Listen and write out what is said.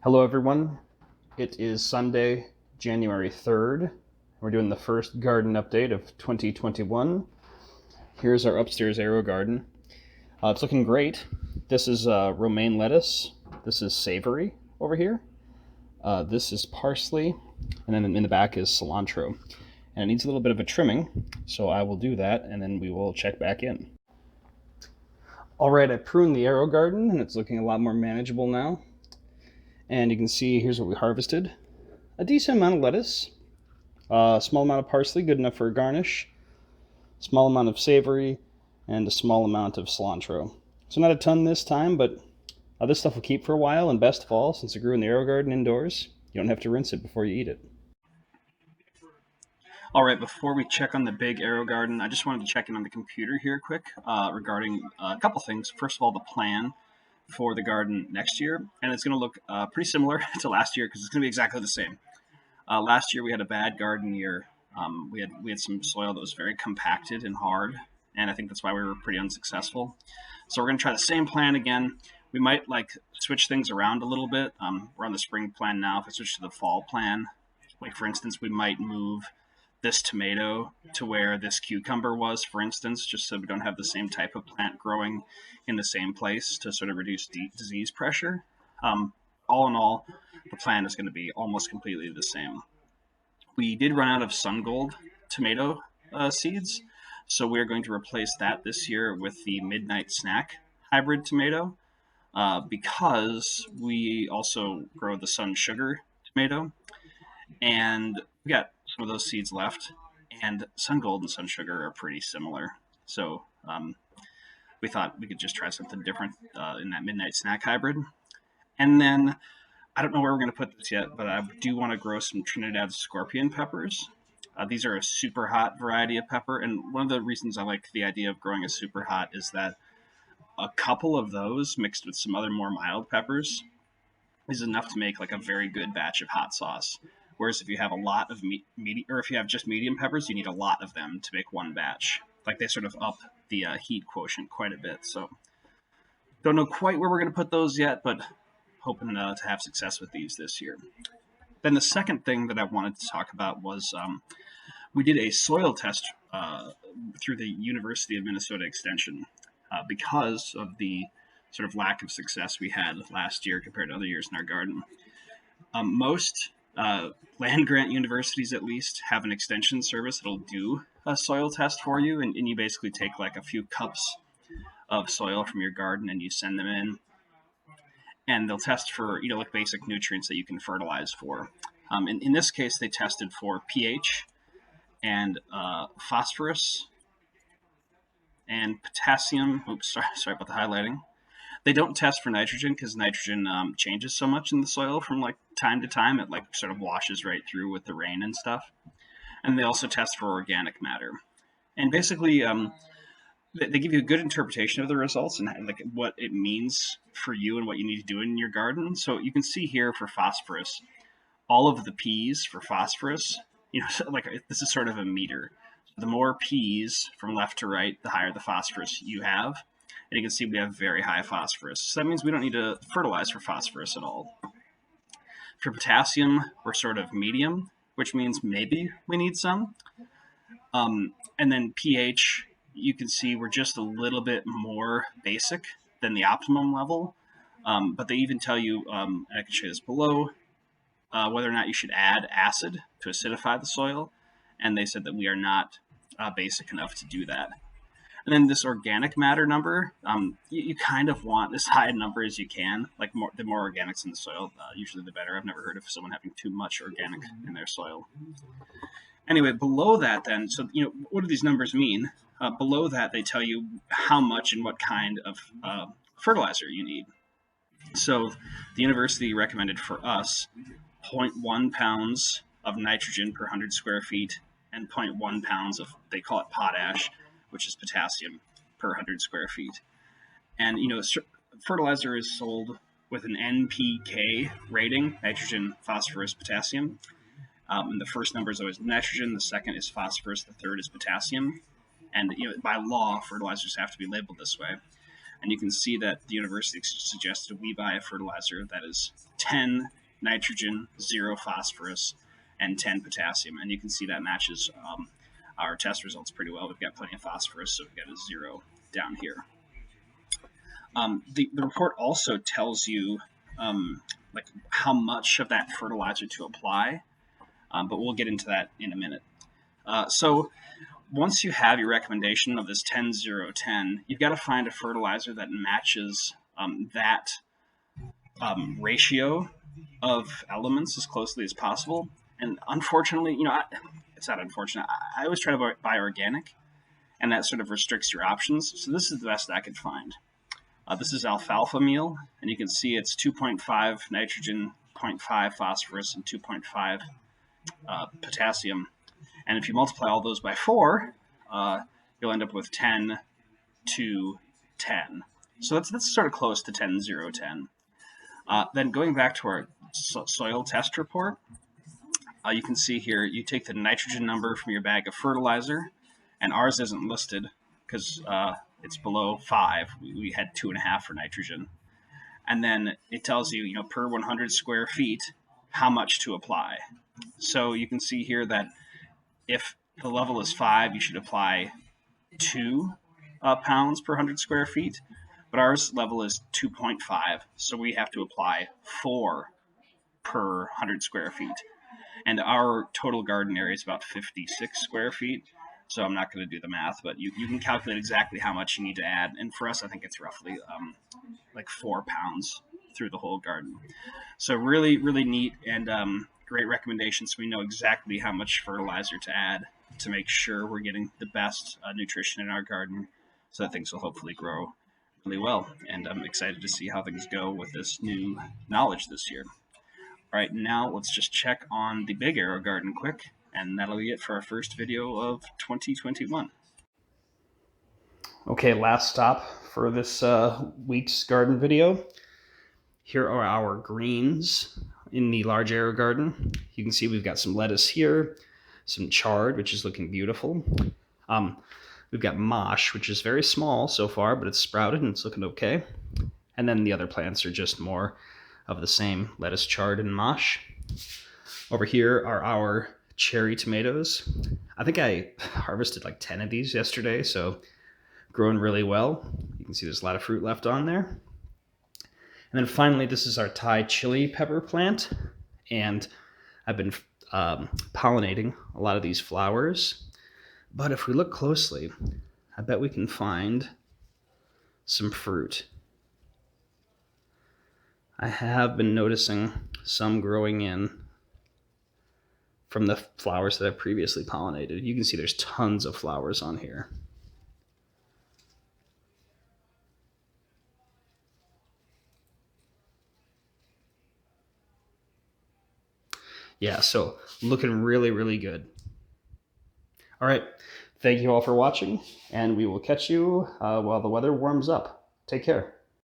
Hello, everyone. It is Sunday, January 3rd. We're doing the first garden update of 2021. Here's our upstairs AeroGarden. It's looking great. This is romaine lettuce. This is savory over here. This is parsley. And then in the back is cilantro. And it needs a little bit of a trimming, so I will do that, and then we will check back in. All right, I pruned the AeroGarden, and it's looking a lot more manageable now. And you can see here's what we harvested. A decent amount of lettuce, a small amount of parsley, good enough for a garnish, small amount of savory, and a small amount of cilantro. So not a ton this time, but this stuff will keep for a while, and best of all, since it grew in the AeroGarden indoors, you don't have to rinse it before you eat it. All right, before we check on the big AeroGarden, I just wanted to check in on the computer here quick regarding a couple things. First of all, the plan for the garden next year, and it's going to look pretty similar to last year because it's going to be exactly the same. Last year we had a bad garden year. We had some soil that was very compacted and hard, and I think that's why we were pretty unsuccessful. So we're going to try the same plan again. We might switch things around a little bit. We're on the spring plan now. If I switch to the fall plan, like for instance, we might move this tomato to where this cucumber was, for instance, just so we don't have the same type of plant growing in the same place to sort of reduce disease pressure. All in all, the plan is going to be almost completely the same. We did run out of sun gold tomato seeds, so we're going to replace that this year with the Midnight Snack hybrid tomato because we also grow the sun sugar tomato, and we got some of those seeds left, and sun gold and sun sugar are pretty similar. So we thought we could just try something different in that Midnight Snack hybrid. And then I don't know where we're going to put this yet, but I do want to grow some Trinidad scorpion peppers. These are a super hot variety of pepper, and one of the reasons I like the idea of growing a super hot is that a couple of those mixed with some other more mild peppers is enough to make like a very good batch of hot sauce. Whereas if you have a lot of medium, or if you have just medium peppers, you need a lot of them to make one batch. Like they sort of up the heat quotient quite a bit. So don't know quite where we're going to put those yet, but hoping to have success with these this year. Then the second thing that I wanted to talk about was we did a soil test through the University of Minnesota Extension because of the sort of lack of success we had last year compared to other years in our garden. Most land grant universities, at least, have an extension service that'll do a soil test for you, and you basically take like a few cups of soil from your garden and you send them in, and they'll test for like basic nutrients that you can fertilize for. In this case, they tested for pH and phosphorus and potassium. Oops, sorry about the highlighting. They don't test for nitrogen because nitrogen changes so much in the soil from like time to time. It like sort of washes right through with the rain and stuff. And they also test for organic matter. And basically, they give you a good interpretation of the results and like what it means for you and what you need to do in your garden. So you can see here for phosphorus, all of the P's for phosphorus, like this is sort of a meter. The more P's from left to right, the higher the phosphorus you have. And you can see we have very high phosphorus. So that means we don't need to fertilize for phosphorus at all. For potassium, we're sort of medium, which means maybe we need some. And then pH, you can see we're just a little bit more basic than the optimum level. But they even tell you, and I can show you this below, whether or not you should add acid to acidify the soil. And they said that we are not basic enough to do that. And then this organic matter number, you kind of want as high a number as you can. Like the more organics in the soil, usually the better. I've never heard of someone having too much organic in their soil. Anyway, below that then, so what do these numbers mean? Below that, they tell you how much and what kind of fertilizer you need. So the university recommended for us 0.1 pounds of nitrogen per 100 square feet and 0.1 pounds of, they call it potash, which is potassium per 100 square feet. And, fertilizer is sold with an NPK rating, nitrogen, phosphorus, potassium. And the first number is always nitrogen, the second is phosphorus, the third is potassium. And, by law, fertilizers have to be labeled this way. And you can see that the university suggested we buy a fertilizer that is 10 nitrogen, 0 phosphorus, and 10 potassium. And you can see that matches our test results pretty well. We've got plenty of phosphorus, so we've got a 0 down here. The report also tells you like how much of that fertilizer to apply, but we'll get into that in a minute. So once you have your recommendation of this 10-0-10, you've got to find a fertilizer that matches that ratio of elements as closely as possible. And unfortunately, it's not unfortunate. I always try to buy organic, and that sort of restricts your options. So this is the best I could find. This is alfalfa meal, and you can see it's 2.5 nitrogen, 0.5 phosphorus, and 2.5 potassium. And if you multiply all those by 4, you'll end up with 10 to 10. So that's sort of close to 10-0-10. Then going back to our soil test report, you can see here you take the nitrogen number from your bag of fertilizer, and ours isn't listed because it's below 5. We had 2.5 for nitrogen. And then it tells you, per 100 square feet, how much to apply. So you can see here that if the level is 5, you should apply 2 pounds per 100 square feet. But ours level is 2.5, so we have to apply 4 per 100 square feet. And our total garden area is about 56 square feet. So I'm not going to do the math, but you can calculate exactly how much you need to add. And for us, I think it's roughly like 4 pounds through the whole garden. So really, really neat and great recommendations. So we know exactly how much fertilizer to add to make sure we're getting the best nutrition in our garden, so that things will hopefully grow really well. And I'm excited to see how things go with this new knowledge this year. All right, now let's just check on the big AeroGarden quick, and that'll be it for our first video of 2021. Okay, last stop for this week's garden video. Here are our greens in the large AeroGarden. You can see we've got some lettuce here, some chard, which is looking beautiful. We've got mosh, which is very small so far, but it's sprouted and it's looking okay. And then the other plants are just more of the same, lettuce, chard, and mosh. Over here are our cherry tomatoes. I think I harvested like 10 of these yesterday, so growing really well. You can see there's a lot of fruit left on there. And then finally, this is our Thai chili pepper plant, and I've been pollinating a lot of these flowers. But if we look closely, I bet we can find some fruit. I have been noticing some growing in from the flowers that I've previously pollinated. You can see there's tons of flowers on here. Yeah, so looking really, really good. All right, thank you all for watching, and we will catch you while the weather warms up. Take care.